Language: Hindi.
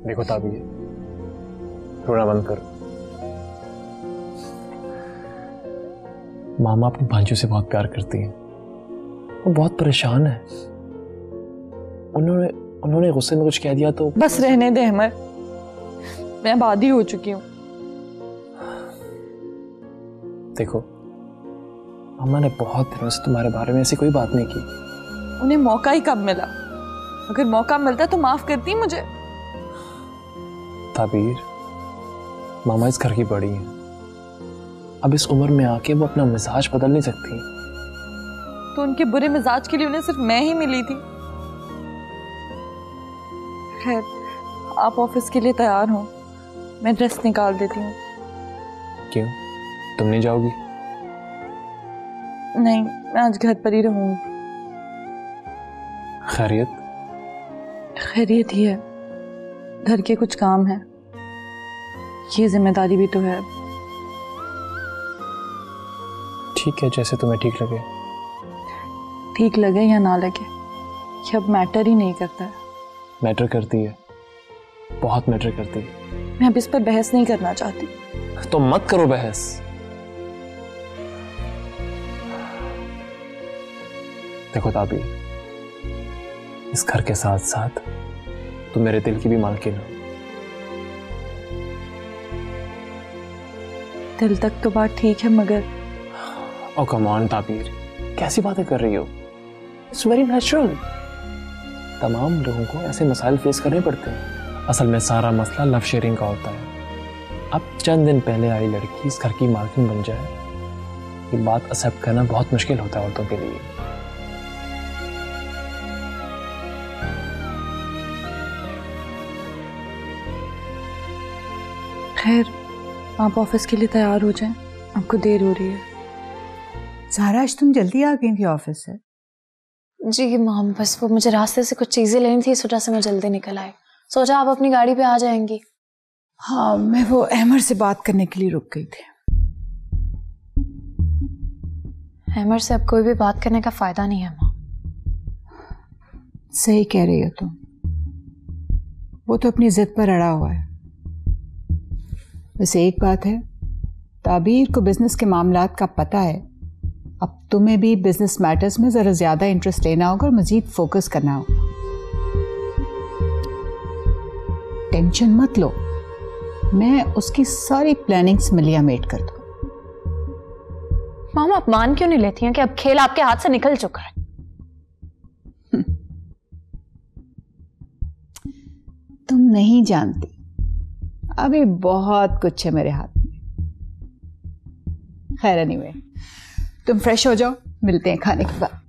देखो ताबीर, रोना बंद करो। मामा अपनी भांजू से बहुत प्यार करती हैं, वो बहुत परेशान है। उन्होंने गुस्से में कुछ कह दिया तो बस रहने दे अहमद, मैं बादी हो चुकी हूँ। देखो, मामा ने बहुत दिनों से तुम्हारे बारे में ऐसी कोई बात नहीं की। उन्हें मौका ही कब मिला? अगर मौका मिलता तो माफ करती मुझे। ताबीर, मामा इस घर की बड़ी हैं। अब इस उम्र में आके वो अपना मिजाज बदल नहीं सकती। तो उनके बुरे मिजाज के लिए उन्हें सिर्फ मैं ही मिली थी। खैर, आप ऑफिस के लिए तैयार हो, मैं ड्रेस निकाल देती हूँ। क्यों, तुम नहीं जाओगी? नहीं, मैं आज घर पर ही रहूंगी। खैरियत? खैरियत ही है, घर के कुछ काम है, ये जिम्मेदारी भी तो है। ठीक है, जैसे तुम्हें ठीक लगे। ठीक लगे या ना लगे, ये अब मैटर ही नहीं करता है। मैटर करती है, बहुत मैटर करती है। मैं अब इस पर बहस नहीं करना चाहती। तो मत करो बहस। देखो ताबीर, इस घर के साथ साथ तुम मेरे दिल की भी मालकिन हो। दिल तक तो बात ठीक है, मगर ओ कम ऑन ताबीर, कैसी बातें कर रही हो? It's very natural. तमाम लोगों को ऐसे मसाइल फेस करने पड़ते हैं। असल में सारा मसला लव शेयरिंग का होता है। अब चंद दिन पहले आई लड़की इस घर की मालकिन बन जाए, ये बात एक्सेप्ट करना बहुत मुश्किल होता है औरतों के लिए। खैर, आप ऑफिस के लिए तैयार हो जाएं, आपको देर हो रही है। ज़ारा, आज तुम जल्दी आ गई थी ऑफिस से? जी मॉम, बस वो मुझे रास्ते से कुछ चीजें लेनी थी, इस वजह से मैं जल्दी निकल आई। सोचा आप अपनी गाड़ी पे आ जाएंगी। हाँ, मैं वो अहमर से बात करने के लिए रुक गई थी। अहमर से अब कोई भी बात करने का फायदा नहीं है माँ। सही कह रही हो तुम, वो तो अपनी जिद पर अड़ा हुआ है। वैसे एक बात है, ताबीर को बिजनेस के मामलात का पता है। अब तुम्हें भी बिजनेस मैटर्स में जरा ज्यादा इंटरेस्ट लेना होगा और मजीद फोकस करना होगा। टेंशन मत लो, मैं उसकी सारी प्लानिंग्स मिलिया मेट कर दूं। मामा, आप मान क्यों नहीं लेती हैं कि अब खेल आपके हाथ से निकल चुका है? तुम नहीं जानती, अभी बहुत कुछ है मेरे हाथ में। खैर एनीवे, तुम फ्रेश हो जाओ, मिलते हैं खाने के बाद।